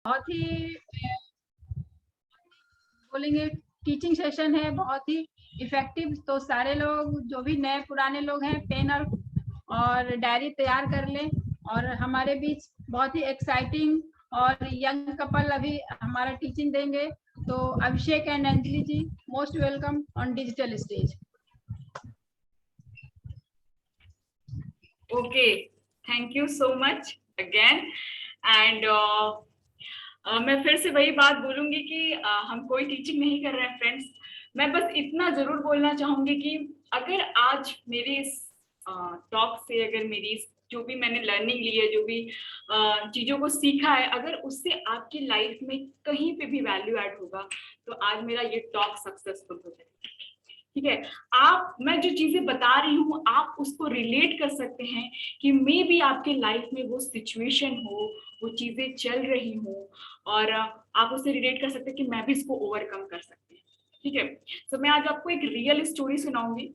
बहुत ही बोलेंगे teaching session है, बहुत ही इफेक्टिव। तो सारे लोग जो भी नए पुराने लोग हैं पेन और डायरी तैयार कर लें। और हमारे बीच बहुत ही एक्साइटिंग और यंग कपल अभी हमारा टीचिंग देंगे। तो Abhishek and Anjali ji, most welcome on digital stage. Okay, thank you so much again. And मैं फिर से वही बात बोलूंगी कि हम कोई टीचिंग नहीं कर रहे हैं फ्रेंड्स। मैं बस इतना जरूर बोलना चाहूंगी कि अगर आज मेरी इस टॉक से, अगर मेरी जो भी मैंने लर्निंग ली है, जो भी चीजों को सीखा है, अगर उससे आपकी लाइफ में कहीं पे भी वैल्यू ऐड होगा तो आज मेरा ये टॉक सक्सेसफुल हो जाएगा। ठीक है, मैं जो चीजें बता रही हूँ आप उसको रिलेट कर सकते हैं कि मे बी आपके लाइफ में वो सिचुएशन हो, वो चीजें चल रही हो और आप उससे रिलेट कर सकते हैं कि मैं भी इसको ओवरकम कर सकती हूँ। ठीक है, तो मैं आज आपको एक रियल स्टोरी सुनाऊंगी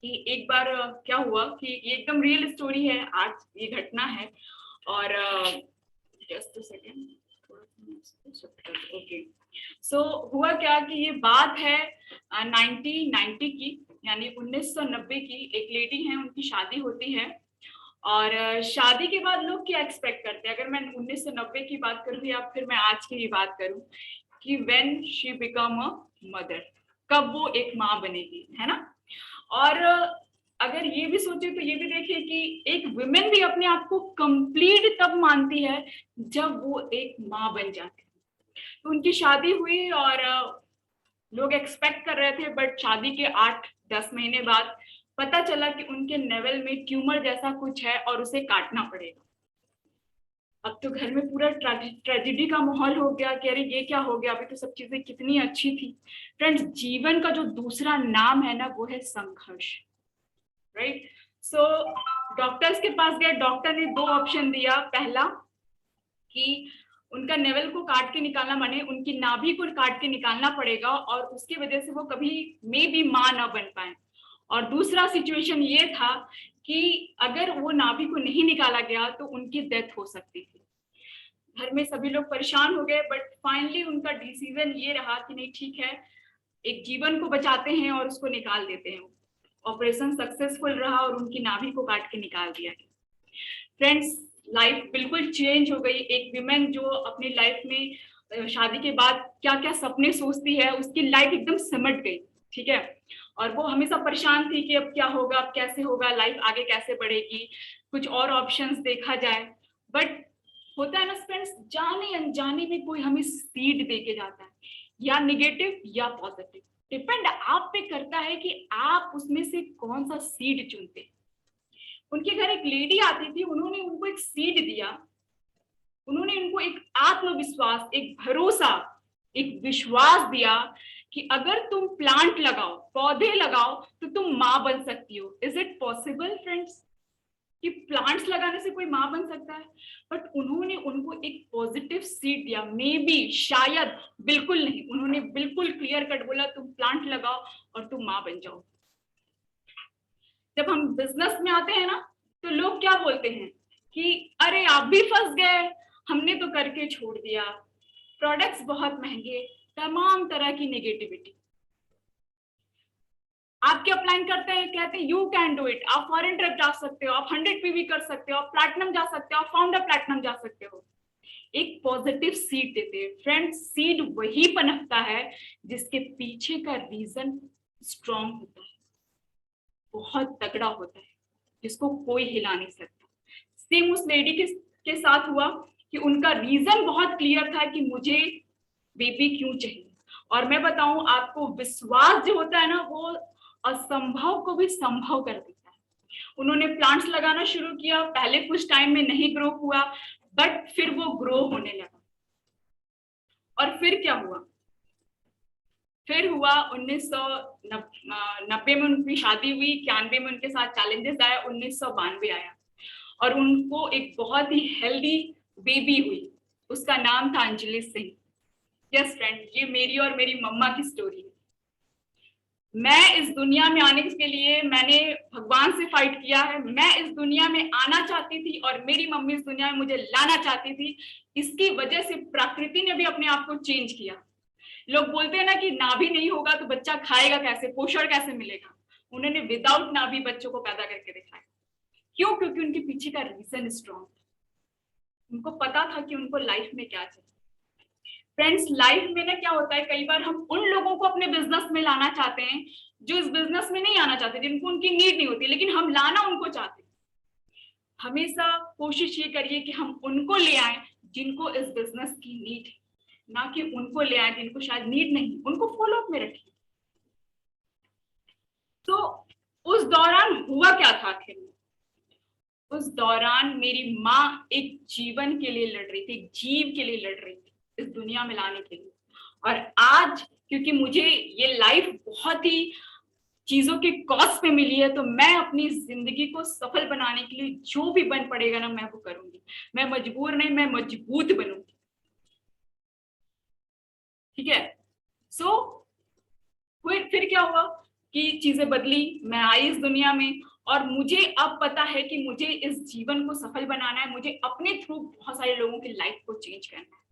कि एक बार क्या हुआ कि ये एकदम रियल स्टोरी है, आज ये घटना है। और जस्ट सेकेंड, ओके। सो हुआ क्या कि ये बात है 1990 की, यानी 1990 की। एक लेडी है, उनकी शादी होती है और शादी के बाद लोग क्या एक्सपेक्ट करते हैं, अगर मैं 1990 की बात करूँ या फिर मैं आज की बात करूँ, कि when she become a mother, कब वो एक माँ बनेगी, है ना। और अगर ये भी सोचे तो ये भी देखिए कि एक वुमेन भी अपने आप को कंप्लीट तब मानती है जब वो एक माँ बन जाती है। तो उनकी शादी हुई और लोग एक्सपेक्ट कर रहे थे, बट शादी के 8-10 महीने बाद पता चला कि उनके नेवल में ट्यूमर जैसा कुछ है और उसे काटना पड़ेगा। अब तो घर में पूरा ट्रेजेडी का माहौल हो गया कि अरे ये क्या हो गया, अभी तो सब चीजें कितनी अच्छी थी। फ्रेंड्स, जीवन का जो दूसरा नाम है ना, वो है संघर्ष, राइट। सो डॉक्टर्स के पास गए, डॉक्टर ने 2 ऑप्शन दिया। पहला कि उनका नेवल को काट के निकालना, माने उनकी नाभि को काट के निकालना पड़ेगा और उसकी वजह से वो कभी मे भी मां ना बन पाए। और दूसरा सिचुएशन ये था कि अगर वो नाभि को नहीं निकाला गया तो उनकी डेथ हो सकती थी। घर में सभी लोग परेशान हो गए, बट फाइनली उनका डिसीजन ये रहा कि नहीं ठीक है, एक जीवन को बचाते हैं और उसको निकाल देते हैं। ऑपरेशन सक्सेसफुल रहा और उनकी नाभि को काट के निकाल दिया गया। फ्रेंड्स, लाइफ बिल्कुल चेंज हो गई। एक विमेन जो अपनी लाइफ में शादी के बाद क्या क्या सपने सोचती है, उसकी लाइफ एकदम सिमट गई। ठीक है, और वो हमेशा परेशान थी कि अब क्या होगा, अब कैसे होगा, लाइफ आगे कैसे बढ़ेगी, कुछ और ऑप्शंस देखा जाए। बट होता है ना फ्रेंड्स, जाने अनजाने में कोई हमें सीड दे के जाता है, या निगेटिव या पॉजिटिव, डिपेंड आप पे करता है कि आप उसमें से कौन सा सीड चुनते हैं। उनके घर एक लेडी आती थी, उन्होंने उनको एक सीड दिया, उन्होंने उनको एक आत्मविश्वास, एक भरोसा, एक विश्वास दिया कि अगर तुम प्लांट लगाओ, पौधे लगाओ, तो तुम मां बन सकती हो। इज इट पॉसिबल फ्रेंड्स कि प्लांट्स लगाने से कोई मां बन सकता है? बट उन्होंने उनको एक पॉजिटिव सीड दिया, मे बी, शायद, बिल्कुल नहीं, उन्होंने बिल्कुल क्लियर कट बोला तुम प्लांट लगाओ और तुम मां बन जाओ। जब हम बिजनेस में आते हैं ना, तो लोग क्या बोलते हैं कि अरे आप भी फंस गए, हमने तो करके छोड़ दिया, प्रोडक्ट्स बहुत महंगे, तमाम तरह की नेगेटिविटी। आप क्या प्लान करते हैं, कहते हैं यू कैन डू इट, आप फॉरेन ट्रिप जा सकते हो, आप 100 पीवी कर सकते हो, आप प्लैटिनम जा सकते हो, आप फाउंडर प्लैटिनम जा सकते हो। एक पॉजिटिव सीड देते हैं फ्रेंड्स। सीड वही पनपता है जिसके पीछे का रीजन स्ट्रॉन्ग होता है, बहुत तगड़ा होता है, जिसको कोई हिला नहीं सकता। सेम उस लेडी के साथ हुआ कि उनका रीजन बहुत क्लियर था कि मुझे बेबी क्यों चाहिए। और मैं बताऊं आपको, विश्वास जो होता है ना, वो असंभव को भी संभव कर देता है। उन्होंने प्लांट्स लगाना शुरू किया, पहले कुछ टाइम में नहीं ग्रो हुआ, बट फिर वो ग्रो होने लगा। और फिर क्या हुआ, फिर हुआ 1990 में उनकी शादी हुई, 91 में उनके साथ चैलेंजेस आया, 1992 आया और उनको एक बहुत ही हेल्दी बेबी हुई। उसका नाम था अंजलि सिंह। यस फ्रेंड, ये मेरी और मेरी मम्मा की स्टोरी है। मैं इस दुनिया में आने के लिए मैंने भगवान से फाइट किया है, मैं इस दुनिया में आना चाहती थी और मेरी मम्मी इस दुनिया में मुझे लाना चाहती थी। इसकी वजह से प्रकृति ने भी अपने आप को चेंज किया। लोग बोलते हैं ना कि नाभि नहीं होगा तो बच्चा खाएगा कैसे, पोषण कैसे मिलेगा। उन्होंने विदाउट नाभि बच्चों को पैदा करके दिखाया। क्यों? क्योंकि उनके पीछे का रीजन स्ट्रॉन्ग था। उनको पता था कि उनको लाइफ में क्या चाहिए। फ्रेंड्स, लाइफ में ना क्या होता है, कई बार हम उन लोगों को अपने बिजनेस में लाना चाहते हैं जो इस बिजनेस में नहीं आना चाहते, जिनको उनकी नीड नहीं होती, लेकिन हम लाना उनको चाहते हैं। हमेशा कोशिश ये करिए कि हम उनको ले आए जिनको इस बिजनेस की नीड है, ना कि उनको ले आए जिनको शायद नीड नहीं, उनको फॉलो अप में रखिए। तो उस दौरान हुआ क्या था आखिर में? उस दौरान मेरी माँ एक जीवन के लिए लड़ रही थी, एक जीव के लिए लड़ रही थी इस दुनिया में लाने के लिए। और आज क्योंकि मुझे ये लाइफ बहुत ही चीजों के कॉस्ट पे मिली है, तो मैं अपनी जिंदगी को सफल बनाने के लिए जो भी बन पड़ेगा ना, मैं वो करूंगी। मैं मजबूर नहीं, मैं मजबूत बनूंगी। ठीक है। सो फिर क्या हुआ कि चीजें बदली, मैं आई इस दुनिया में और मुझे अब पता है कि मुझे इस जीवन को सफल बनाना है, मुझे अपने थ्रू बहुत सारे लोगों की लाइफ को चेंज करना है।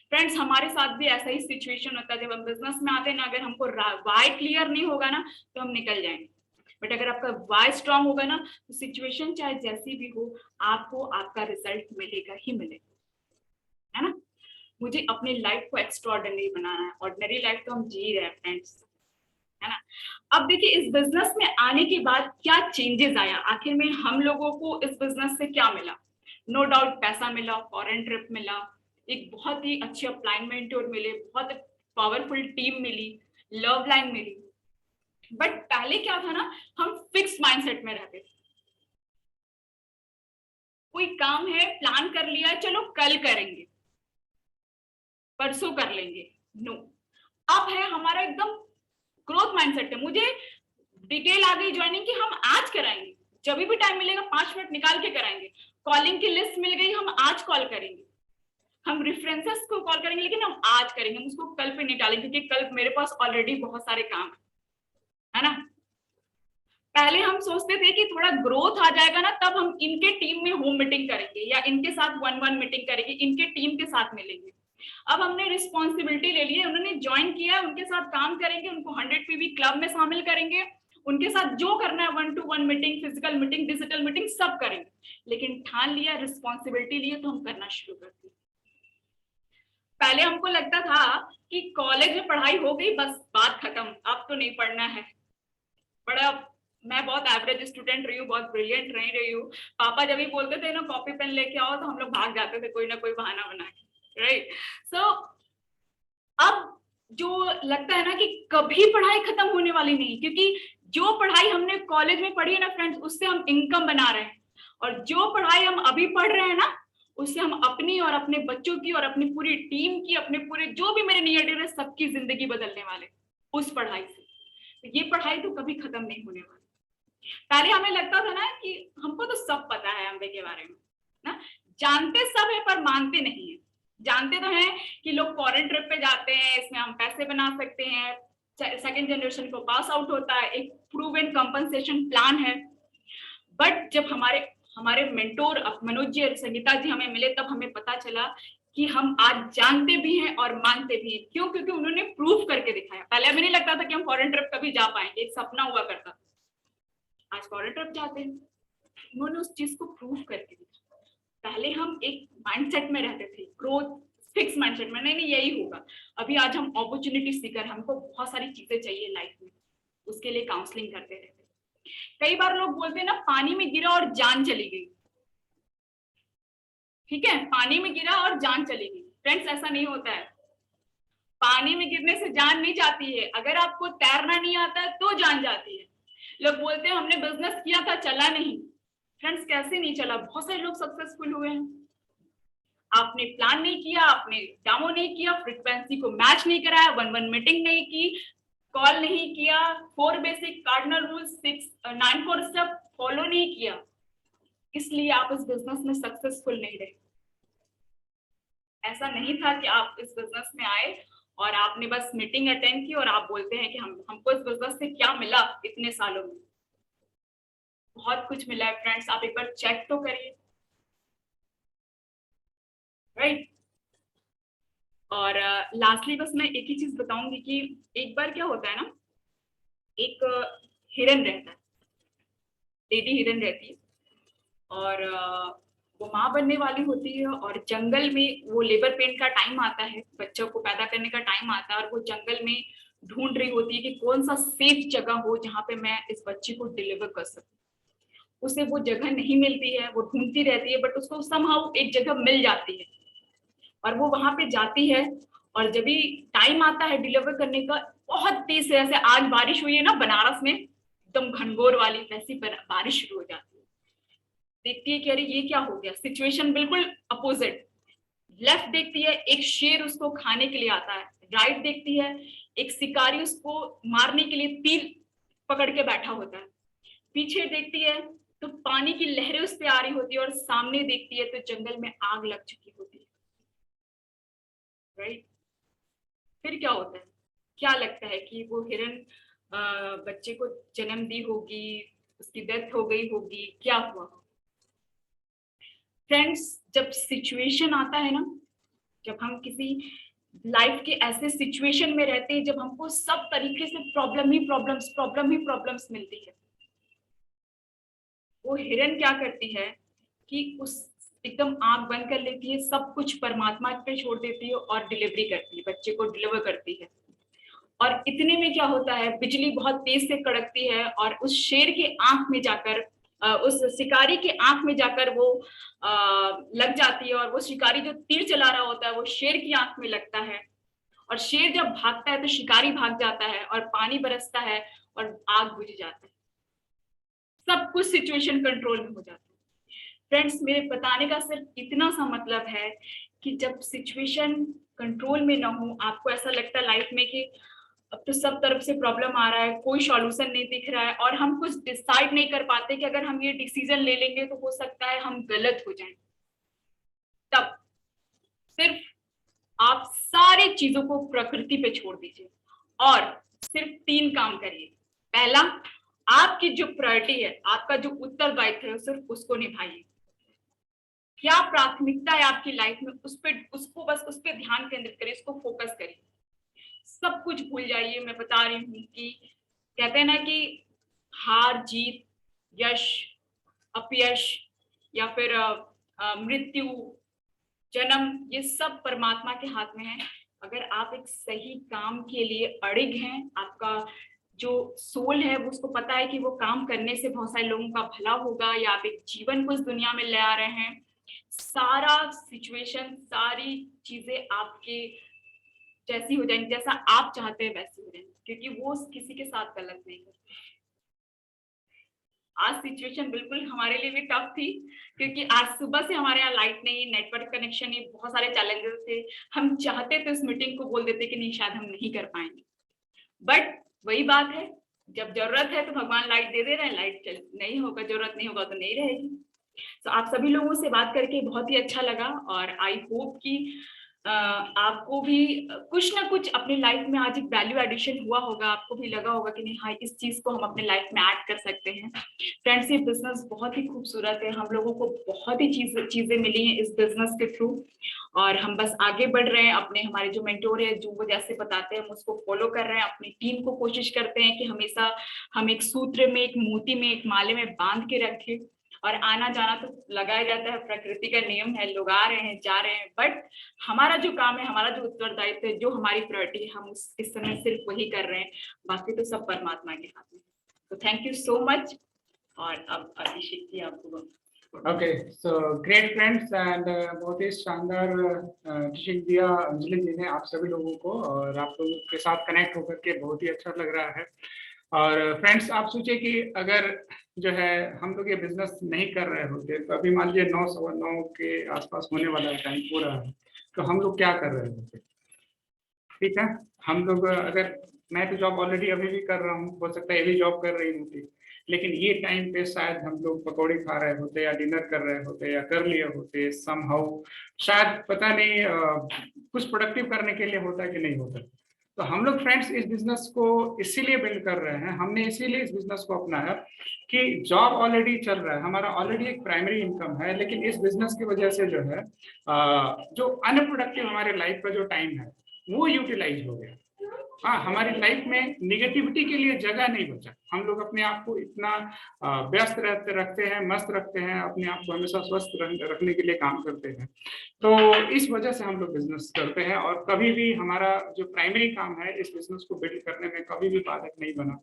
फ्रेंड्स, हमारे साथ भी ऐसा ही सिचुएशन होता है जब हम बिजनेस में आते हैं ना, अगर हमको वाई क्लियर नहीं होगा ना तो हम निकल जाएंगे। बट अगर आपका वाई स्ट्रांग होगा ना तो सिचुएशन चाहे जैसी भी हो, आपको आपका रिजल्ट मिलेगा ही मिलेगा, है ना। मुझे अपनी लाइफ को एक्स्ट्राऑर्डिनरी बनाना है। ऑर्डिनरी लाइफ तो हम जी रहे हैं फ्रेंड्स, है ना। अब देखिए, इस बिजनेस में आने के बाद क्या चेंजेस आया, आखिर में हम लोगों को इस बिजनेस से क्या मिला। नो डाउट पैसा मिला, फॉरेन ट्रिप मिला, एक बहुत ही अच्छे अपलाइन मेंटोर मिले, बहुत पावरफुल टीम मिली, लव लाइन मिली। बट पहले क्या था ना, हम फिक्स माइंडसेट में रहते थे। कोई काम है, प्लान कर लिया, चलो कल करेंगे, परसों कर लेंगे, नो। अब है हमारा एकदम ग्रोथ माइंडसेट है। मुझे डिटेल आ गई ज्वाइनिंग की, हम आज कराएंगे, जब भी टाइम मिलेगा 5 मिनट निकाल के कराएंगे। कॉलिंग की लिस्ट मिल गई, हम आज कॉल करेंगे। हम रेफरेंसेस को कॉल करेंगे, लेकिन हम आज करेंगे, हम उसको कल पे नहीं डालेंगे, क्योंकि कल मेरे पास ऑलरेडी बहुत सारे काम है ना। पहले हम सोचते थे कि थोड़ा ग्रोथ आ जाएगा ना, तब हम इनके टीम में होम मीटिंग करेंगे या इनके साथ 1-1 मीटिंग करेंगे, इनके टीम के साथ मिलेंगे। अब हमने रिस्पॉन्सिबिलिटी ले ली है, उन्होंने ज्वाइन किया, उनके साथ काम करेंगे, उनको 100 PV क्लब में शामिल करेंगे, उनके साथ जो करना है 1-to-1 meeting, physical meeting, digital meeting सब करेंगे। लेकिन ठान लिया, रिस्पॉन्सिबिलिटी लिए, तो हम करना शुरू कर दिए। पहले हमको लगता था कि कॉलेज में पढ़ाई हो गई, बस बात खत्म, अब तो नहीं पढ़ना है। बड़ा मैं बहुत एवरेज स्टूडेंट रही हूँ, बहुत ब्रिलियंट नहीं रही हूँ। पापा जब भी बोलते थे ना कॉपी पेन लेके आओ, तो हम लोग भाग जाते थे कोई ना कोई बहाना बना के, राइट। सो अब जो लगता है ना कि कभी पढ़ाई खत्म होने वाली नहीं, क्योंकि जो पढ़ाई हमने कॉलेज में पढ़ी है ना फ्रेंड्स, उससे हम इनकम बना रहे हैं। और जो पढ़ाई हम अभी पढ़ रहे हैं ना, उससे हम अपनी और अपने बच्चों की और अपनी पूरी टीम की, अपने पूरे जो भी मेरे नियर डियर है, सबकी जिंदगी बदलने वाले उस पढ़ाई से। तो ये पढ़ाई तो कभी खत्म नहीं होने वाली। पहले हमें लगता था ना कि हमको तो सब पता है अम्बे के बारे में ना, जानते सब है पर मानते नहीं है। जानते तो हैं कि लोग फॉरेन ट्रिप पे जाते हैं, इसमें हम पैसे बना सकते हैं, सेकंड जनरेशन को पास आउट होता है, एक प्रूवन कंपनसेशन प्लान है। बट जब हमारे मेंटोर मनोज जी और संगीता जी हमें मिले, तब हमें पता चला कि हम आज जानते भी हैं और मानते भी हैं। क्यों? क्योंकि उन्होंने प्रूफ करके दिखाया। पहले हमें नहीं लगता था कि हम फॉरेन ट्रिप कभी जा पाएंगे, एक सपना हुआ करता था। आज फॉरेन ट्रिप जाते हैं, उन्होंने उस चीज को प्रूव करके दिखा। पहले हम एक माइंडसेट में रहते थे, ग्रोथ फिक्स माइंडसेट में, नहीं यही होगा। अभी आज हम अपॉर्चुनिटी सीकर, हमको बहुत सारी चीजें चाहिए लाइफ में, उसके लिए काउंसलिंग करते रहते। कई बार लोग बोलते हैं ना, पानी में गिरा और जान चली गई। ठीक है, पानी में गिरा और जान चली गई। फ्रेंड्स, ऐसा नहीं होता है। पानी में गिरने से जान नहीं जाती है, अगर आपको तैरना नहीं आता है तो जान जाती है। लोग बोलते हैं हमने बिजनेस किया था, चला नहीं। फ्रेंड्स, कैसे नहीं चला? बहुत सारे लोग सक्सेसफुल हुए हैं। आपने प्लान नहीं किया, आपने डेमो नहीं किया, फ्रीक्वेंसी को मैच नहीं कराया, 1-1 मीटिंग नहीं की, कॉल नहीं किया, 4 basic cardinal rules, 9 step follow नहीं किया, इसलिए आप इस बिजनेस में सक्सेसफुल नहीं रहे। ऐसा नहीं था कि आप इस बिजनेस में आए और आपने बस मीटिंग अटेंड की और आप बोलते हैं कि हमको इस बिजनेस से क्या मिला इतने सालों में। बहुत कुछ मिला है फ्रेंड्स, आप एक बार चेक तो करिए, राइट। और लास्टली बस मैं एक ही चीज बताऊंगी कि एक बार क्या होता है ना, एक हिरन रहता है, लेडी हिरन रहती है, और वो माँ बनने वाली होती है, और जंगल में वो लेबर पेन का टाइम आता है, बच्चों को पैदा करने का टाइम आता है, और वो जंगल में ढूंढ रही होती है कि कौन सा सेफ जगह हो जहाँ पे मैं इस बच्ची को डिलीवर कर सकूं। उसे वो जगह नहीं मिलती है, वो ढूंढती रहती है, बट उसको समहाउ एक जगह मिल जाती है, और वो वहां पे जाती है। और जब भी टाइम आता है डिलीवर करने का, बहुत तेज से, जैसे आज बारिश हुई है ना बनारस में, एकदम घनघोर वाली वैसी बारिश शुरू हो जाती है। देखती है कि अरे ये क्या हो गया, सिचुएशन बिल्कुल अपोजिट। लेफ्ट देखती है, एक शेर उसको खाने के लिए आता है। राइट देखती है, एक शिकारी उसको मारने के लिए तीर पकड़ के बैठा होता है। पीछे देखती है तो पानी की लहरें उस पर आ रही होती है, और सामने देखती है तो जंगल में आग लग चुकी होती है, राइट। फिर क्या होता है, क्या लगता है कि वो हिरन बच्चे को जन्म दी होगी, उसकी डेथ हो गई होगी, क्या हुआ? फ्रेंड्स, जब सिचुएशन आता है ना, जब हम किसी लाइफ के ऐसे सिचुएशन में रहते हैं जब हमको सब तरीके से प्रॉब्लम ही प्रॉब्लम्स मिलती है, वो हिरन क्या करती है कि उस एकदम आंख बंद कर लेती है, सब कुछ परमात्मा पे छोड़ देती है और डिलीवरी करती है, बच्चे को डिलीवर करती है। और इतने में क्या होता है, बिजली बहुत तेज से कड़कती है, और उस शेर के आंख में जाकर, उस शिकारी के आंख में जाकर वो लग जाती है, और वो शिकारी जो तीर चला रहा होता है वो शेर की आंख में लगता है, और शेर जब भागता है तो शिकारी भाग जाता है, और पानी बरसता है, और आग बुझ जाता है, सब कुछ सिचुएशन कंट्रोल में हो जाता है। फ्रेंड्स, मेरे बताने का सिर्फ इतना सा मतलब है कि जब सिचुएशन कंट्रोल में ना हो, आपको ऐसा लगता है लाइफ में कि अब तो सब तरफ से प्रॉब्लम आ रहा है, कोई सॉल्यूशन नहीं दिख रहा है, और हम कुछ डिसाइड नहीं कर पाते कि अगर हम ये डिसीजन ले लेंगे तो हो सकता है हम गलत हो जाएं, तब सिर्फ आप सारी चीजों को प्रकृति पे छोड़ दीजिए और सिर्फ 3 काम करिए। पहला, आपकी जो प्रायोरिटी है, आपका जो उत्तरदायित्व है, सिर्फ उसको निभाइए। क्या प्राथमिकता है आपकी लाइफ में, उसको बस उस पर ध्यान केंद्रित करिए, उसको फोकस करिए। सब कुछ भूल जाइए। मैं बता रही हूँ कि कहते हैं ना कि हार जीत, यश अपयश, या फिर मृत्यु, जन्म, ये सब परमात्मा के हाथ में है। अगर आप एक सही काम के लिए अड़िग हैं, आपका जो सोल है वो उसको पता है कि वो काम करने से बहुत सारे लोगों का भला होगा, या आप एक जीवन को इस दुनिया में ले आ रहे हैं, सारा सिचुएशन, सारी चीजें आपके जैसी हो जाएंगी, जैसा आप चाहते हैं वैसी हो जाएंगी, क्योंकि वो किसी के साथ गलत नहीं करते। आज सिचुएशन बिल्कुल हमारे लिए भी टफ थी, क्योंकि आज सुबह से हमारे यहाँ लाइट नहीं, नेटवर्क कनेक्शन नहीं, बहुत सारे चैलेंजेस थे। हम चाहते थे इस मीटिंग को बोल देते कि नहीं, शायद हम नहीं कर पाएंगे, बट वही बात है, जब जरूरत है तो भगवान लाइट दे दे रहे हैं, लाइट नहीं होगा, जरूरत नहीं होगा तो नहीं रहेगी। तो आप सभी लोगों से बात करके बहुत ही अच्छा लगा, और आई होप कि आपको भी कुछ ना कुछ अपनी लाइफ में आज एक वैल्यू एडिशन हुआ होगा, आपको भी लगा होगा कि नहीं, हाँ, इस चीज को हम अपने लाइफ में ऐड कर सकते हैं। फ्रेंड्स, ये बिजनेस बहुत ही खूबसूरत है, हम लोगों को बहुत ही चीजें मिली हैं इस बिजनेस के थ्रू, और हम बस आगे बढ़ रहे हैं। अपने हमारे जो मेंटोर है, जो वो जैसे बताते हैं हम उसको फॉलो कर रहे हैं, अपनी टीम को कोशिश करते हैं कि हमेशा हम एक सूत्र में, एक मोती में, एक माले में बांध के रखें, और आना जाना तो लगाया जाता है, प्रकृति का नियम है, लोग आ रहे हैं जा रहे हैं, बट हमारा जो काम है, हमारा जो उत्तरदायित्व है, जो हमारी प्रायोरिटी है, हम इस समय सिर्फ वही कर रहे हैं, बाकी तो सब परमात्मा के हाथ में। तो थैंक यू सो मच। और अब अभिषेक जी आपको। Okay, so great friends, and बहुत ही शानदार टीचिंग दिया अंजलि जी ने आप सभी लोगों को, और आप लोगों के साथ कनेक्ट होकर के बहुत ही अच्छा लग रहा है। और फ्रेंड्स, आप सोचिए कि अगर जो है हम लोग ये बिजनेस नहीं कर रहे होते तो अभी मान लीजिए 9, 9:15 के आसपास होने वाला टाइम पूरा है, तो हम लोग क्या कर रहे होते? ठीक है, हम लोग अगर, मैं तो जॉब ऑलरेडी अभी भी कर रहा हूँ, हो सकता है ये भी जॉब कर रही होती, लेकिन ये टाइम पे शायद हम लोग पकौड़े खा रहे होते या डिनर कर रहे होते या कर लिए होते समहाउ, शायद पता नहीं कुछ प्रोडक्टिव करने के लिए होता कि नहीं होता। तो हम लोग फ्रेंड्स इस बिजनेस को इसीलिए बिल्ड कर रहे हैं, हमने इसीलिए इस बिजनेस को अपनाया कि जॉब ऑलरेडी चल रहा है, हमारा ऑलरेडी एक प्राइमरी इनकम है, लेकिन इस बिजनेस की वजह से जो है जो अनप्रोडक्टिव हमारे लाइफ का जो टाइम है वो यूटिलाइज हो गया। हाँ, हमारी लाइफ में निगेटिविटी के लिए जगह नहीं बचा। हम लोग अपने आप को इतना व्यस्त रखते हैं, मस्त रखते हैं, अपने आप को हमेशा स्वस्थ रखने के लिए काम करते हैं। तो इस वजह से हम लोग बिजनेस करते हैं और कभी भी हमारा जो प्राइमरी काम है इस बिजनेस को बिल्ड करने में कभी भी बाधक नहीं बना।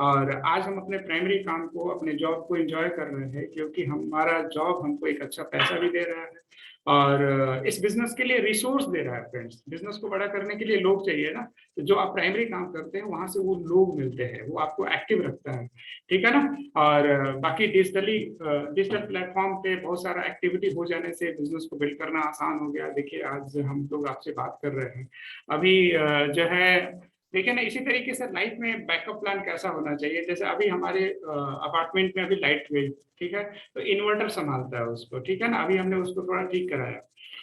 और आज हम अपने प्राइमरी काम को, अपने जॉब को एंजॉय कर रहे हैं, क्योंकि हमारा जॉब हमको एक अच्छा पैसा भी दे रहा है और इस बिजनेस के लिए रिसोर्स दे रहा है। फ्रेंड्स, बिजनेस को बड़ा करने के लिए लोग चाहिए ना, तो जो आप प्राइमरी काम करते हैं वहां से वो लोग मिलते हैं, वो आपको एक्टिव रखता है, ठीक है ना। और बाकी डिजिटल प्लेटफॉर्म पे बहुत सारा एक्टिविटी हो जाने से बिजनेस को बिल्ड करना आसान हो गया। देखिए आज हम लोग आपसे बात कर रहे हैं, अभी जो है देखिए ना, इसी तरीके से लाइफ में बैकअप प्लान कैसा होना चाहिए। जैसे अभी हमारे अपार्टमेंट में अभी लाइट गई, ठीक है, तो इन्वर्टर संभालता है उसको, ठीक है ना, अभी हमने उसको थोड़ा ठीक कराया।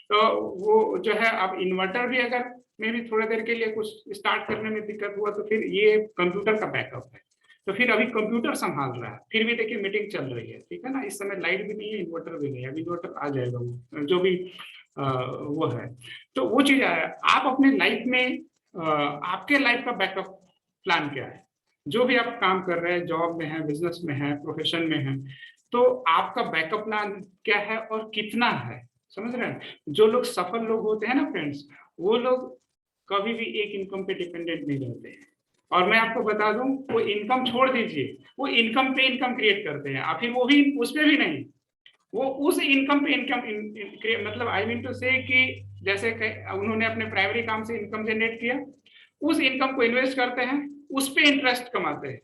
तो वो जो है, अब इन्वर्टर भी अगर में भी थोड़ी देर के लिए कुछ स्टार्ट करने में दिक्कत हुआ तो फिर ये कंप्यूटर का बैकअप है, तो फिर अभी कंप्यूटर संभाल रहा है। फिर भी देखिए मीटिंग चल रही है, ठीक है ना, इस समय लाइट भी नहीं है, इन्वर्टर भी नहीं है, अभी इन्वर्टर आ जाएगा वो जो भी वो है। तो वो चीज है, आप अपने लाइफ में आपके लाइफ का बैकअप प्लान क्या है। जो भी आप काम कर रहे हैं, जॉब में है, बिजनेस में है, प्रोफेशन में है, तो आपका बैकअप प्लान क्या है और कितना है, समझ रहे हैं। जो लोग सफल लोग होते हैं ना फ्रेंड्स, वो लोग कभी भी एक इनकम पे डिपेंडेंट नहीं रहते हैं। और मैं आपको बता दूं, वो इनकम छोड़ दीजिए, वो इनकम पे इनकम क्रिएट करते हैं, और फिर वो भी उस पे भी नहीं, वो उस इनकम पे इनकम मतलब आई मीन टू से कि जैसे उन्होंने अपने प्राइमरी काम से इनकम जनरेट किया, उस इनकम को इन्वेस्ट करते हैं, उस पे इंटरेस्ट कमाते हैं,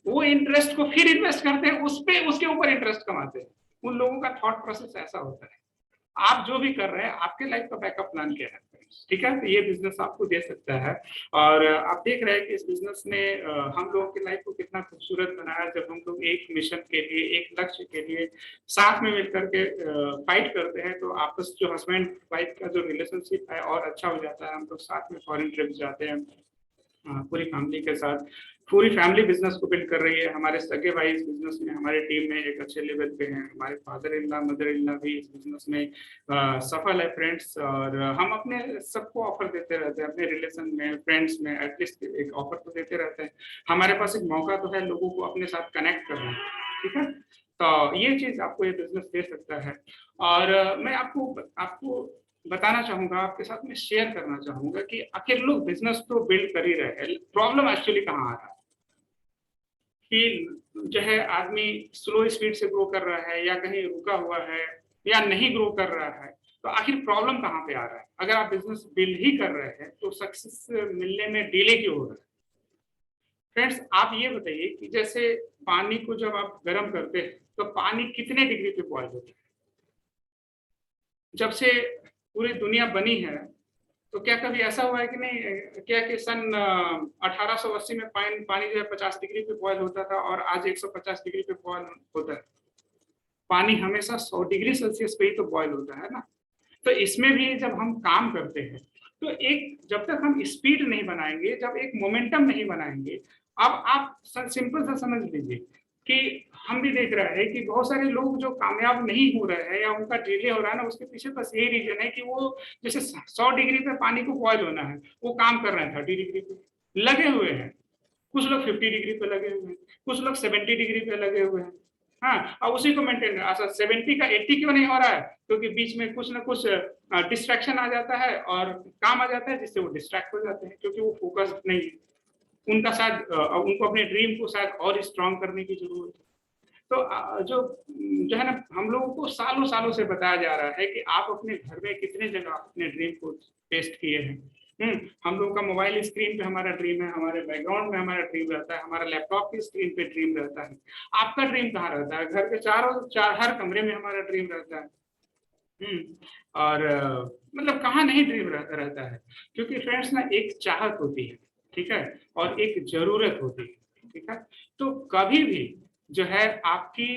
वो इंटरेस्ट को फिर इन्वेस्ट करते हैं, उस पे उसके ऊपर इंटरेस्ट कमाते हैं। उन लोगों का थॉट प्रोसेस ऐसा होता है। आप जो भी कर रहे हैं, आपके लाइफ का बैकअप प्लान क्या है, ठीक है, तो ये बिजनेस आपको दे सकता है। और आप देख रहे हैं कि इस बिजनेस ने हम लोगों की लाइफ को कितना खूबसूरत बनाया, जब हम लोग एक मिशन के लिए, एक लक्ष्य के लिए साथ में मिलकर के फाइट करते हैं, तो आपस जो हस्बैंड वाइफ का जो रिलेशनशिप है और अच्छा हो जाता है। हम लोग साथ में फॉरेन ट्रिप जाते हैं पूरी फैमिली के साथ, पूरी फैमिली बिजनेस को बिल्ड कर रही है। हमारे सगे भाई इस बिजनेस में हमारे टीम में एक अच्छे लेवल पे हैं, हमारे father in law, mother in law भी इस बिजनेस में सफल है फ्रेंड्स। और हम अपने सबको ऑफर देते रहते हैं, अपने रिलेशन में, फ्रेंड्स में एटलीस्ट एक ऑफर तो देते रहते हैं। हमारे पास एक मौका तो है लोगों को अपने साथ कनेक्ट करना, ठीक है। तो ये चीज आपको ये बिजनेस दे सकता है। और मैं आपको बताना चाहूंगा, आपके साथ में शेयर करना चाहूंगा कि आखिर लोग बिजनेस तो बिल्ड कर ही रहे हैं, प्रॉब्लम एक्चुअली कहाँ आ रहा है कि जो है आदमी स्लो स्पीड से ग्रो कर रहा है या कहीं रुका हुआ है या नहीं ग्रो कर रहा है। तो आखिर प्रॉब्लम कहाँ पे आ रहा है। अगर आप बिजनेस बिल्ड ही कर रहे हैं तो सक्सेस मिलने में डिले क्यों हो रहा है। फ्रेंड्स, आप ये बताइए कि जैसे पानी को जब आप गर्म करते हैं तो पानी कितने डिग्री पे बॉयल होता है। जब से पूरी दुनिया बनी है तो क्या कभी ऐसा हुआ है कि नहीं, क्या कि सन 1880 में पानी जो है 50 डिग्री पे बॉयल होता था और आज 150 डिग्री पे बॉयल होता है। पानी हमेशा 100 डिग्री सेल्सियस पे ही तो बॉयल होता है ना। तो इसमें भी जब हम काम करते हैं तो एक, जब तक हम स्पीड नहीं बनाएंगे, जब एक मोमेंटम नहीं बनाएंगे, अब आप सिंपल सा समझ लीजिए कि हम भी देख रहे हैं कि बहुत सारे लोग जो कामयाब नहीं हो रहे हैं या उनका डिले हो रहा है ना, उसके पीछे बस यही रीजन है कि वो जैसे 100 डिग्री पे पानी को बॉयल होना है, वो काम कर रहे हैं 30 डिग्री पे लगे हुए हैं। कुछ लोग 50 डिग्री पे लगे हुए हैं, कुछ लोग 70 डिग्री पे लगे हुए हैं। हाँ, और उसी को मेंटेन, अच्छा 70 का 80 क्यों नहीं हो रहा है, क्योंकि बीच में कुछ ना कुछ डिस्ट्रैक्शन आ जाता है और काम आ जाता है जिससे वो डिस्ट्रैक्ट हो जाते हैं, क्योंकि वो फोकस नहीं है उनका। शायद उनको अपने ड्रीम को शायद और स्ट्रॉन्ग करने की जरूरत है। तो जो है ना, हम लोगों को सालों सालों से बताया जा रहा है कि आप अपने घर में कितने जगह अपने ड्रीम को टेस्ट किए हैं। हम लोगों का मोबाइल स्क्रीन पे हमारा ड्रीम है, हमारे बैकग्राउंड में हमारा ड्रीम रहता है, हमारा लैपटॉप की स्क्रीन पे ड्रीम रहता है। आपका ड्रीम कहाँ रहता है। घर के हर कमरे में हमारा ड्रीम रहता है। और मतलब कहाँ नहीं ड्रीम रहता है, क्योंकि फ्रेंड्स ना, एक चाहत होती है, ठीक है, और एक जरूरत होती है, ठीक है। तो कभी भी जो है आपकी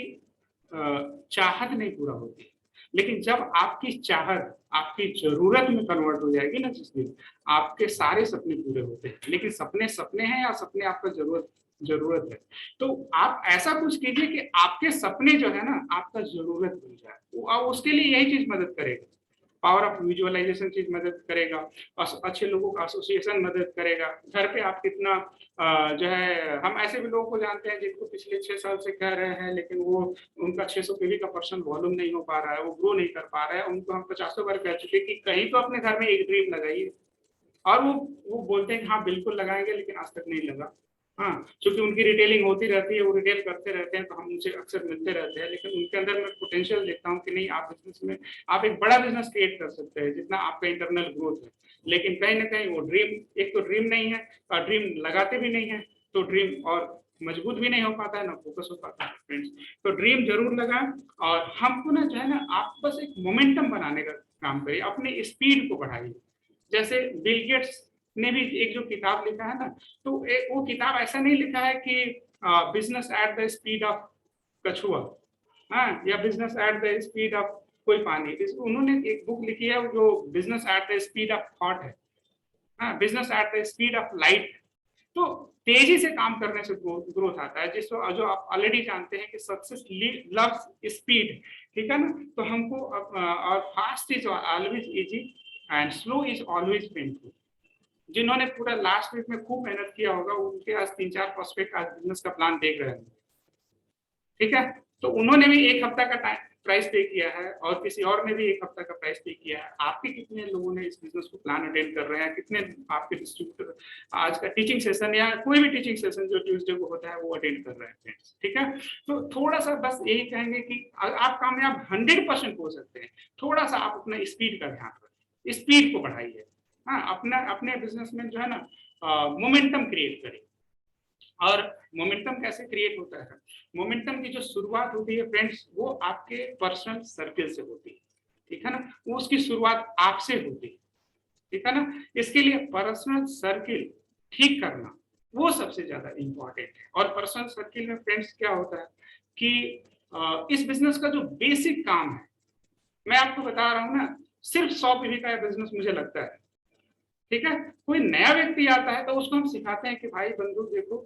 चाहत नहीं पूरा होती, लेकिन जब आपकी चाहत आपकी जरूरत में कन्वर्ट हो जाएगी ना, जिस दिन आपके सारे सपने पूरे होते हैं। लेकिन सपने सपने हैं या सपने आपका जरूरत है। तो आप ऐसा कुछ कीजिए कि आपके सपने जो है ना आपका जरूरत बन जाए। उसके लिए यही चीज मदद करेगा, पावर ऑफ विजुअलाइजेशन चीज मदद करेगा, अच्छे लोगों का एसोसिएशन मदद करेगा। घर पे आप कितना जो है, हम ऐसे भी लोगों को जानते हैं जिनको पिछले 6 साल से कह रहे हैं, लेकिन वो उनका 600 केवी का पर्सनल वॉल्यूम नहीं हो पा रहा है, वो ग्रो नहीं कर पा रहा है। उनको हम 50 बार कह चुके कि कहीं तो अपने घर में एक ड्रीम लगाइए, और वो बोलते हैं कि हाँ बिल्कुल लगाएंगे, लेकिन आज तक नहीं लगा। हाँ, क्योंकि उनकी रिटेलिंग होती रहती है, वो रिटेल करते रहते हैं, तो हम उनसे अक्सर मिलते रहते हैं। लेकिन उनके अंदर मैं पोटेंशियल देखता हूँ कि नहीं, आप बिजनेस में आप एक बड़ा बिजनेस क्रिएट कर सकते हैं जितना आपका इंटरनल ग्रोथ है। लेकिन कहीं ना कहीं वो ड्रीम, एक तो ड्रीम नहीं है और ड्रीम लगाते भी नहीं है, तो ड्रीम और मजबूत भी नहीं हो पाता है, ना फोकस हो पाता है फ्रेंड्स। तो ड्रीम जरूर लगाएं, और हमको ना जो है ना, आप बस एक मोमेंटम बनाने का काम करिए, अपने स्पीड को बढ़ाइए। जैसे बिल गेट्स ने भी एक जो किताब लिखा है ना, तो वो किताब ऐसा नहीं लिखा है कि business at the speed of कछुआ, हाँ, या business at the speed of कोई पानी। उन्होंने एक बुक लिखी है जो business at the speed of thought है, हाँ, business at the speed of light. तो तेजी से काम करने से ग्रोथ आता है, जिसको जो आप ऑलरेडी जानते हैं कि सक्सेस लव्स स्पीड, ठीक है ना। तो हमको और fast is always easy and slow is always painful. जिन्होंने पूरा लास्ट वीक में खूब मेहनत किया होगा, उनके आज 3-4 प्रोस्पेक्ट आज बिजनेस का प्लान देख रहे हैं, ठीक है। तो उन्होंने भी 1 हफ्ता का टाइम प्राइस पे किया है, और किसी और ने भी 1 हफ्ता का प्राइस पे किया है। आपके कितने लोगों ने इस बिजनेस को प्लान अटेंड कर रहे हैं, कितने आपके डिस्ट्रीब्यूटर आज का टीचिंग सेशन या कोई भी टीचिंग सेशन जो ट्यूसडे को होता है वो अटेंड कर रहे हैं फ्रेंड्स, ठीक है। तो थोड़ा सा बस यही कहेंगे कि आप कामयाब 100% हो सकते हैं। थोड़ा सा आप अपना स्पीड का ध्यान रखें, स्पीड को बढ़ाइए, हाँ, अपने बिजनेस में जो है ना मोमेंटम क्रिएट करें। और मोमेंटम कैसे क्रिएट होता है? मोमेंटम की जो शुरुआत होती है फ्रेंड्स, वो आपके पर्सनल सर्किल से होती है, ठीक है ना। वो उसकी शुरुआत आपसे होती है, ठीक है ना। इसके लिए पर्सनल सर्किल ठीक करना वो सबसे ज्यादा इंपॉर्टेंट है। और पर्सनल सर्किल में फ्रेंड्स क्या होता है कि इस बिजनेस का जो बेसिक काम है, मैं आपको बता रहा हूँ ना, सिर्फ 100 पीवी का बिजनेस मुझे लगता है, ठीक है। कोई नया व्यक्ति आता है तो उसको हम सिखाते हैं कि भाई बंधु देखो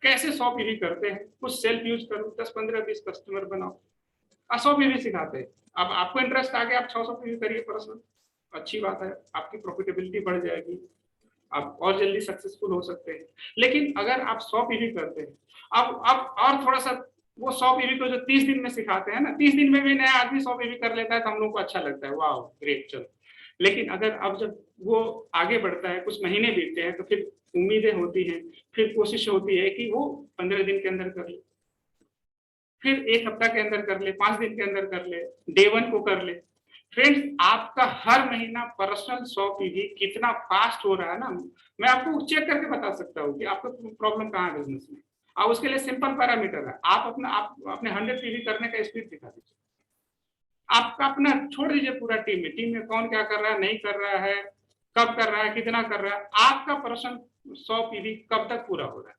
कैसे 100 पीवी करते हैं, कुछ सेल्फ यूज करो, 10, 15, 20 कस्टमर बनाओ, 100 पीवी सिखाते हैं। अब आपको इंटरेस्ट आ गया, आप 600 पीवी करिए पर्सनल, अच्छी बात है, आपकी प्रॉफिटेबिलिटी बढ़ जाएगी, आप और जल्दी सक्सेसफुल हो सकते हैं। लेकिन अगर आप 100 पीवी करते हैं, अब और थोड़ा सा वो 100 पीवी को जो 30 दिन में सिखाते हैं ना, 30 दिन में भी नया आदमी 100 पीवी कर लेता है तो हम लोग को अच्छा लगता है, वाह ग्रेट, चलो। लेकिन अगर अब जब वो आगे बढ़ता है, कुछ महीने बीतते हैं, तो फिर उम्मीदें होती हैं, फिर कोशिश होती है कि वो 15 दिन के अंदर कर ले, फिर 1 हफ्ता के अंदर कर ले, 5 दिन के अंदर कर ले, डे 1 को कर ले। फ्रेंड्स, आपका हर महीना पर्सनल 100 पीवी कितना फास्ट हो रहा है ना, मैं आपको चेक करके बता सकता हूँ कि आपका प्रॉब्लम कहाँ है बिजनेस में। और उसके लिए सिंपल पैरामीटर है, आप अपने 100 पीवी करने का स्पीड दिखा दीजिए। आपका अपना छोड़ दीजिए पूरा टीम में कौन क्या कर रहा है, नहीं कर रहा है, कब कर रहा है, कितना कर रहा है, आपका पर्सन 100 पीवी कब तक पूरा हो रहा है।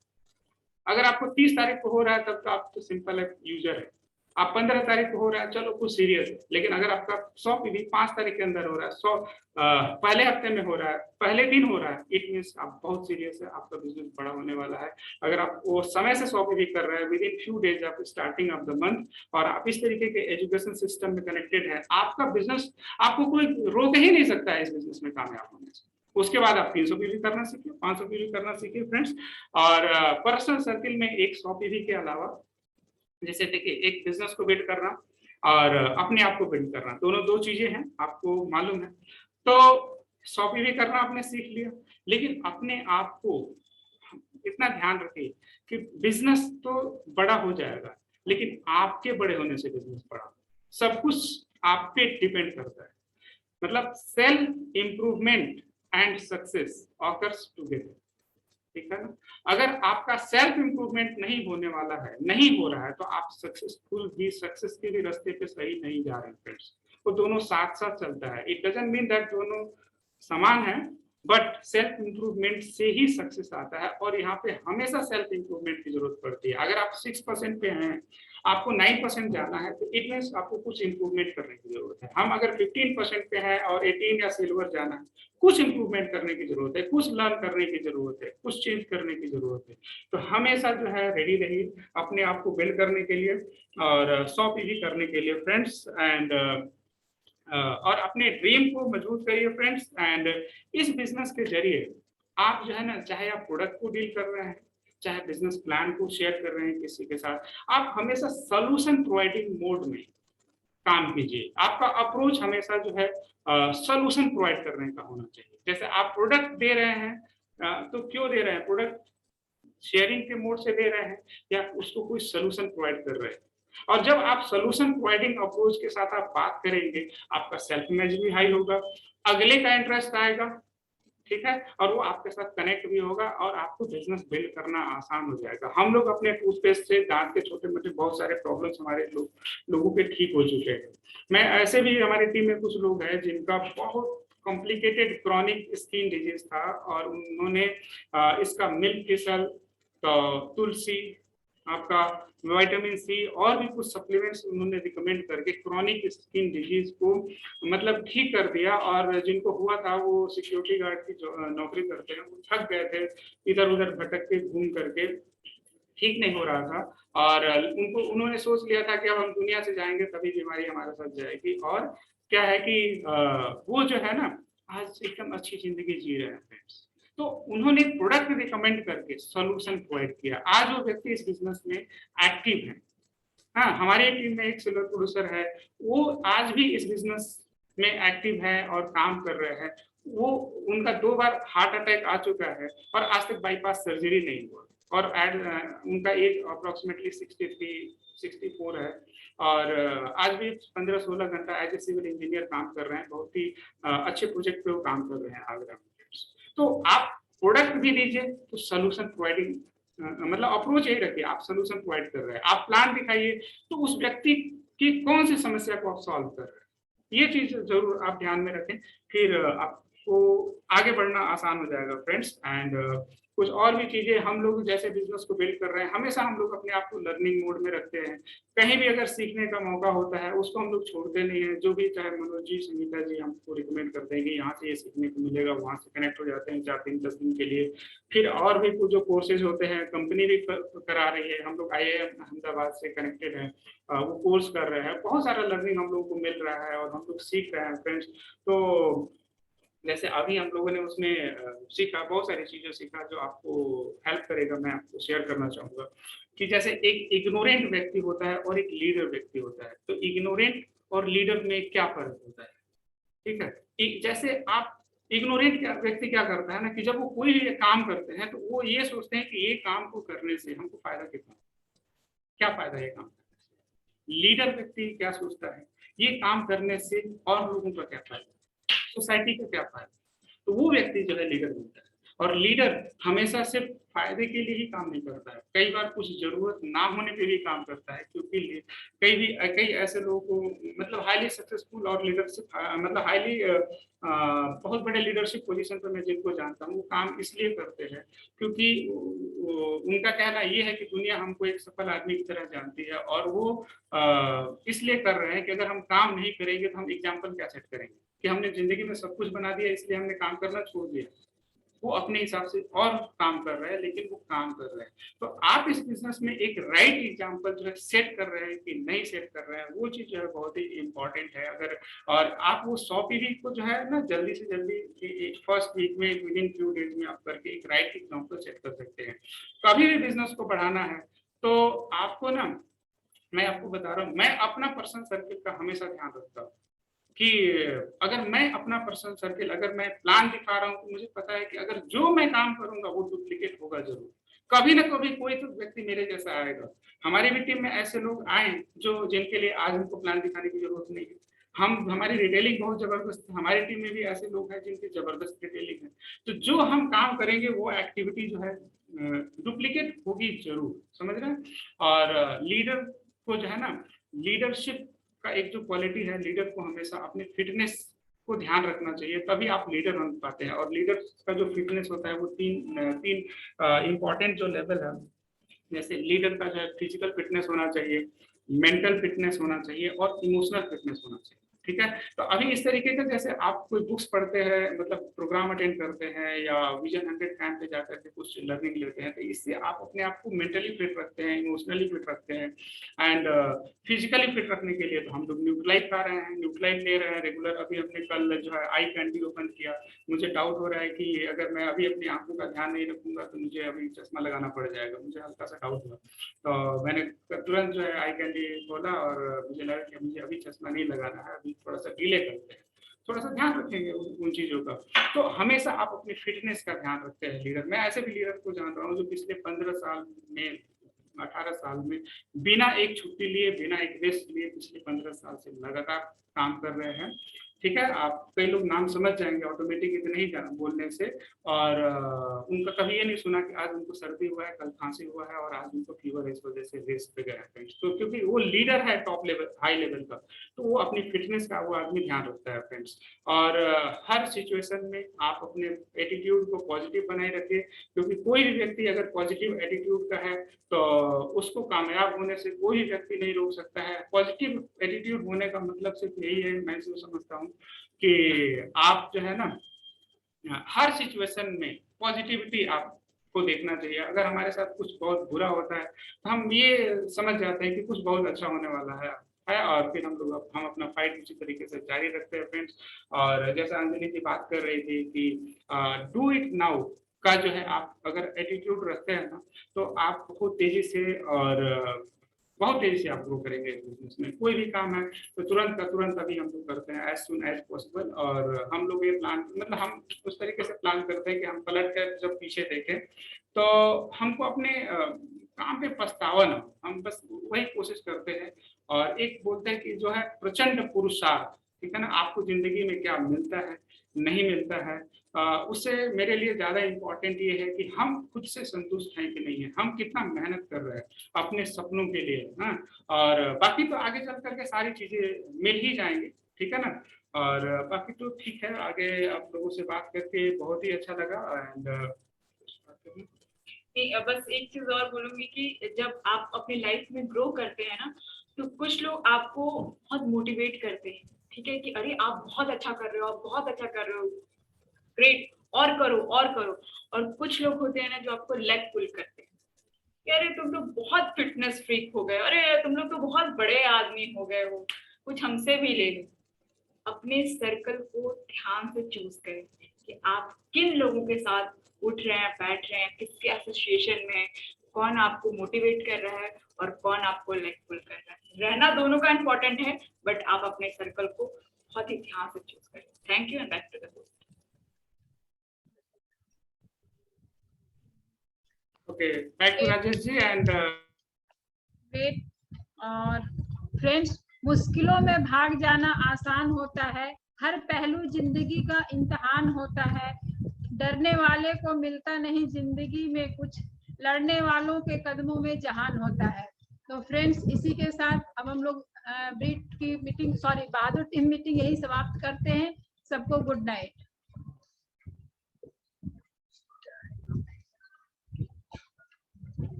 अगर आपको 30 तारीख को हो रहा है तब तो आप तो सिंपल है, यूजर है। आप 15 तारीख को हो रहा है, चलो कुछ सीरियस है। लेकिन अगर आपका 100 पीवी 5 तारीख के अंदर हो रहा है, 100 पहले हफ्ते में हो रहा है, पहले दिन हो रहा है, इट मीन्स आप बहुत सीरियस है, आपका बिजनेस बड़ा होने वाला है। अगर आप वो समय से 100 पीवी कर रहे हैं, with in few days of starting of the month, और आप इस तरीके के एजुकेशन सिस्टम में कनेक्टेड है, आपका बिजनेस, आपको कोई रोक ही नहीं सकता है इस बिजनेस में कामयाब होने से। उसके बाद आप 300 पीवी करना सीखिए, 500 पीवी करना सीखिए फ्रेंड्स। और पर्सनल सर्किल में एक 100 पीवी के अलावा, जैसे देखिए, एक बिजनेस को बिल्ड करना और अपने आप को बिल्ड करना, दोनों 2 चीजें हैं, आपको मालूम है। तो 100 पीवी करना आपने सीख लिया, लेकिन अपने आप को इतना ध्यान रखिए कि बिजनेस तो बड़ा हो जाएगा, लेकिन आपके बड़े होने से बिजनेस बड़ा, सब कुछ आप पे डिपेंड करता है। मतलब self improvement and success occurs together, ठीक है ना। अगर आपका सेल्फ इम्प्रूवमेंट नहीं होने वाला है, नहीं हो रहा है, तो आप सक्सेस के भी रास्ते पे सही नहीं जा रहे फ्रेंड्स। वो दोनों साथ साथ चलता है। इट डजंट मीन दैट दोनों समान है, बट सेल्फ इंप्रूवमेंट से ही सक्सेस आता है, और यहाँ पे हमेशा सेल्फ इंप्रूवमेंट की जरूरत पड़ती है। अगर आप 6% पे हैं, आपको 9% जाना है, तो इट मीन्स आपको कुछ इंप्रूवमेंट करने की जरूरत है। हम अगर 15% पे हैं और 18 या सिल्वर जाना है, कुछ इंप्रूवमेंट करने की जरूरत है, कुछ लर्न करने की जरूरत है, कुछ चेंज करने की जरूरत है। तो हमेशा जो है रेडी रहिए अपने आप को बिल्ड करने के लिए और 100 करने के लिए फ्रेंड्स, एंड और अपने ड्रीम को मजबूत करिए फ्रेंड्स। एंड इस बिजनेस के जरिए आप जो है ना, चाहे आप प्रोडक्ट को डील कर रहे हैं, चाहे बिजनेस प्लान को शेयर कर रहे हैं किसी के साथ, आप हमेशा सोल्यूशन प्रोवाइडिंग मोड में काम कीजिए। आपका अप्रोच हमेशा जो है सोल्यूशन प्रोवाइड करने का होना चाहिए। जैसे आप प्रोडक्ट दे रहे हैं, तो क्यों दे रहे हैं? प्रोडक्ट शेयरिंग के मोड से दे रहे हैं या उसको कोई सोल्यूशन प्रोवाइड कर रहे हैं? और जब आप सोल्यूशन प्रोवाइडिंग अप्रोच के साथ आप बात करेंगे, आपका सेल्फ इमेज भी हाई होगा, अगले का इंटरेस्ट आएगा, ठीक है, और वो आपके साथ कनेक्ट भी होगा और आपको बिजनेस बिल्ड करना आसान हो जाएगा। हम लोग अपने टूथपेस्ट से दांत के छोटे मोटे बहुत सारे प्रॉब्लम्स हमारे लोगों के ठीक हो चुके हैं। मैं ऐसे भी, हमारी टीम में कुछ लोग हैं जिनका बहुत कॉम्प्लिकेटेड क्रॉनिक स्किन डिजीज था, और उन्होंने इसका मिल्क केसल, तो तुलसी, आपका विटामिन सी और भी कुछ सप्लीमेंट्स उन्होंने रिकमेंड करके क्रॉनिक स्किन डिजीज को मतलब ठीक कर दिया। और जिनको हुआ था, वो सिक्योरिटी गार्ड की नौकरी करते हैं, वो थक गए थे इधर उधर भटक के घूम करके, ठीक नहीं हो रहा था, और उन्होंने सोच लिया था कि अब हम दुनिया से जाएंगे तभी बीमारी हमारे साथ जाएगी। और क्या है कि वो जो है ना, आज एकदम अच्छी जिंदगी जी रहे हैं फ्रेंड्स। तो उन्होंने प्रोडक्ट रिकमेंड करके सॉल्यूशन प्रोवाइड किया। आज वो व्यक्ति इस बिजनेस में एक्टिव है। हाँ, हमारे टीम में एक सिल्वर प्रोड्यूसर है, वो आज भी इस बिजनेस में एक्टिव है और काम कर रहे हैं। वो उनका 2 बार हार्ट अटैक आ चुका है और आज तक बाईपास सर्जरी नहीं हुआ, और उनका एज अप्रोक्सीमेटली 63-64 है, और आज भी 15-16 घंटा एज ए सिविल इंजीनियर काम कर रहे हैं। बहुत ही अच्छे प्रोजेक्ट पे वो काम कर रहे हैं आगरा में। तो आप प्रोडक्ट भी दीजिए, तो सोल्यूशन प्रोवाइडिंग मतलब अप्रोच यही रखिए, आप सोल्यूशन प्रोवाइड कर रहे हैं। आप प्लान दिखाइए, तो उस व्यक्ति की कौन सी समस्या को आप सॉल्व कर रहे हैं, ये चीज जरूर आप ध्यान में रखें, फिर आपको आगे बढ़ना आसान हो जाएगा फ्रेंड्स। एंड कुछ और भी चीजें, हम लोग जैसे बिजनेस को बिल्ड कर रहे हैं, हमेशा हम लोग अपने आप को लर्निंग मोड में रखते हैं। कहीं भी अगर सीखने का मौका होता है, उसको हम लोग छोड़ते नहीं है। जो भी, चाहे मनोज जी, संगीता जी हमको रिकमेंड करते हैं कि यहाँ से ये सीखने को मिलेगा, वहाँ से कनेक्ट हो जाते हैं 4 दिन 10 दिन के लिए। फिर और भी कुछ जो कोर्सेज होते हैं, कंपनी भी करा रही है, हम लोग IIM अहमदाबाद से कनेक्टेड है, वो कोर्स कर रहे हैं। बहुत सारा लर्निंग हम लोग को मिल रहा है और हम लोग सीख रहे हैं फ्रेंड्स। तो जैसे अभी हम लोगों ने उसमें सीखा, बहुत सारी चीजें सीखा जो आपको हेल्प करेगा, मैं आपको शेयर करना चाहूंगा। कि जैसे एक इग्नोरेंट व्यक्ति होता है और एक लीडर व्यक्ति होता है, तो इग्नोरेंट और लीडर में क्या फर्क होता है, ठीक है। जैसे आप इग्नोरेंट व्यक्ति क्या करता है ना, कि जब वो कोई भी काम करते हैं, तो वो ये सोचते हैं कि ये काम को करने से हमको फायदा कितना, क्या फायदा है काम करने से। लीडर व्यक्ति क्या सोचता है, ये काम करने से और लोगों का क्या फायदा, सोसाइटी का क्या फायदा, तो वो व्यक्ति जो है लीडर बनता है। और लीडर हमेशा सिर्फ फायदे के लिए ही काम नहीं करता है, कई बार कुछ जरूरत ना होने पे भी काम करता है। क्योंकि कई ऐसे लोगों को, मतलब हाईली सक्सेसफुल और लीडरशिप, मतलब हाईली बहुत बड़े लीडरशिप पोजीशन पर मैं जिनको जानता हूँ, वो काम इसलिए करते हैं क्योंकि उनका कहना ये है कि दुनिया हमको एक सफल आदमी की तरह जानती है, और वो इसलिए कर रहे हैं कि अगर हम काम नहीं करेंगे तो हम एग्जाम्पल क्या सेट करेंगे कि हमने जिंदगी में सब कुछ बना दिया, इसलिए हमने काम करना छोड़ दिया। वो अपने हिसाब से और काम कर रहे हैं, लेकिन वो काम कर रहे हैं। तो आप इस बिजनेस में एक राइट एग्जांपल जो है सेट कर रहे हैं कि नहीं सेट कर रहे हैं, वो चीज जो है बहुत ही इंपॉर्टेंट है। अगर और आप वो 100 पीढ़ी को जो है ना, जल्दी से जल्दी फर्स्ट वीक में, विद इन फ्यू डेज में आप करके एक राइट एग्जाम्पल सेट कर सकते हैं। कभी भी बिजनेस को बढ़ाना है तो आपको ना, मैं आपको बता रहा हूँ, मैं अपना पर्सनल सर्किल का हमेशा ध्यान रखता हूँ कि अगर मैं अपना पर्सनल सर्किल, अगर मैं प्लान दिखा रहा हूँ, तो मुझे पता है कि अगर जो मैं काम करूंगा वो डुप्लीकेट होगा जरूर, कभी ना कभी कोई तो व्यक्ति मेरे जैसा आएगा। हमारी भी टीम में ऐसे लोग आए जो जिनके लिए आज हमको प्लान दिखाने की जरूरत नहीं है। हमारी रिटेलिंग बहुत जबरदस्त है, हमारी टीम में भी ऐसे लोग हैं जिनकी जबरदस्त रिटेलिंग है। तो जो हम काम करेंगे वो एक्टिविटी जो है डुप्लीकेट होगी जरूर, समझ रहे हैं। और लीडर को जो है ना, लीडरशिप का एक जो क्वालिटी है, लीडर को हमेशा अपने फिटनेस को ध्यान रखना चाहिए, तभी आप लीडर बन पाते हैं। और लीडर का जो फिटनेस होता है वो तीन इंपॉर्टेंट जो लेवल है, जैसे लीडर का जो है फिजिकल फिटनेस होना चाहिए, मेंटल फिटनेस होना चाहिए और इमोशनल फिटनेस होना चाहिए। ठीक है, तो अभी इस तरीके का जैसे आप कोई बुक्स पढ़ते हैं, मतलब प्रोग्राम अटेंड करते हैं या विजन 100 कैंप पे जाकर के कुछ लर्निंग लेते हैं, तो इससे आप अपने आप को मेंटली फिट रखते हैं, इमोशनली फिट रखते हैं एंड फिजिकली फिट रखने के लिए तो हम लोग न्यूट्रलाइज खा रहे हैं, न्यूट्रलाइज ले रहे हैं रेगुलर। अभी हमने कल जो है आई कैंडी ओपन किया, मुझे डाउट हो रहा है कि अगर मैं अभी अपनी आंखों का ध्यान नहीं रखूंगा तो मुझे अभी चश्मा लगाना पड़ जाएगा, मुझे हल्का सा डाउट हुआ, तो मैंने तुरंत जो है आई कैंडी खोला और मुझे लगा कि मुझे अभी चश्मा नहीं लगाना है, अभी थोड़ा सा डिले करते हैं, थोड़ा सा ध्यान रखेंगे उन चीजों का। तो हमेशा आप अपनी फिटनेस का ध्यान रखते हैं लीडर। मैं ऐसे भी लीडर को जान रहा हूँ जो पिछले 15 साल में 18 साल में बिना एक छुट्टी लिए, बिना एक रेस्ट लिए पिछले 15 साल से लगातार काम कर रहे हैं। ठीक है, आप कई लोग नाम समझ जाएंगे ऑटोमेटिक इतने ही बोलने से, और उनका कभी ये नहीं सुना कि आज उनको सर्दी हुआ है, कल खांसी हुआ है और आज उनको फीवर है, इस वजह से रेस्ट पे गए हैं। तो क्योंकि वो लीडर है टॉप लेवल, हाई लेवल का, तो वो अपनी फिटनेस का वो आदमी ध्यान रखता है फ्रेंड्स। और हर सिचुएशन में आप अपने एटीट्यूड को पॉजिटिव बनाए रखिए, क्योंकि कोई भी व्यक्ति अगर पॉजिटिव एटीट्यूड का है तो उसको कामयाब होने से कोई व्यक्ति नहीं रोक सकता है। पॉजिटिव एटीट्यूड होने का मतलब सिर्फ यही है, मैं इसको समझता हूँ कि आप जो है ना हर सिचुएशन में पॉजिटिविटी आपको देखना चाहिए। अगर हमारे साथ कुछ बहुत बुरा होता है तो हम ये समझ जाते हैं कि कुछ बहुत अच्छा होने वाला है, और फिर हम अपना फाइट उसी तरीके से जारी रखते हैं फ्रेंड्स। और जैसा अंजलि जी बात कर रही थी कि डू इट नाउ का जो है, आप अगर एटीट्यूड रखते हैं ना तो आप बहुत तेजी से आप ग्रो करेंगे इस बिजनेस में। कोई भी काम है तो तुरंत का तुरंत अभी हम लोग करते हैं, एज सुन एज पॉसिबल। और हम लोग ये प्लान, मतलब हम उस तरीके से प्लान करते हैं कि हम पलट कर जब पीछे देखें तो हमको अपने काम पे पछतावा ना, हम बस वही कोशिश करते हैं। और एक बोलते हैं कि जो है प्रचंड पुरुषार्थ, ठीक है ना, आपको जिंदगी में क्या मिलता है नहीं मिलता है, उससे मेरे लिए ज्यादा इम्पोर्टेंट ये है कि हम खुद से संतुष्ट हैं कि नहीं है, हम कितना मेहनत कर रहे हैं अपने सपनों के लिए। हाँ, और बाकी तो आगे चल करके सारी चीजें मिल ही जाएंगी, ठीक है ना। और बाकी तो ठीक है, आगे आप लोगों से बात करके बहुत ही अच्छा लगा। एंड बस एक चीज और बोलूंगी कि जब आप अपनी लाइफ में ग्रो करते हैं ना, तो कुछ लोग आपको बहुत मोटिवेट करते हैं, ठीक है, कि अरे आप बहुत अच्छा कर रहे हो, आप बहुत अच्छा कर रहे हो, ग्रेट, और करो और करो। और कुछ लोग होते हैं ना जो आपको लेग पुल करते हैं, अरे तुम तो बहुत फिटनेस फ्रीक हो गए, अरे तुम लोग तो बहुत बड़े आदमी हो गए हो, कुछ हमसे भी ले लो। अपने सर्कल को ध्यान से चूज करें कि आप किन लोगों के साथ उठ रहे हैं, बैठ रहे हैं, किसके एसोसिएशन में, कौन आपको मोटिवेट कर रहा है और कौन आपको लेग पुल कर रहा है। रहना दोनों का इम्पोर्टेंट है, बट आप अपने सर्कल को बहुत ही ध्यान से चूज करें। Thank you and back to the host. Okay, back to Rajesh ji and wait. और फ्रेंड्स, मुश्किलों में भाग जाना आसान होता है, हर पहलू जिंदगी का इम्तिहान होता है, डरने वाले को मिलता नहीं जिंदगी में कुछ, लड़ने वालों के कदमों में जहान होता है। तो फ्रेंड्स, इसी के साथ अब हम लोग ब्रीट की मीटिंग, बहादुर टीम मीटिंग यही समाप्त करते हैं। सबको गुड नाइट।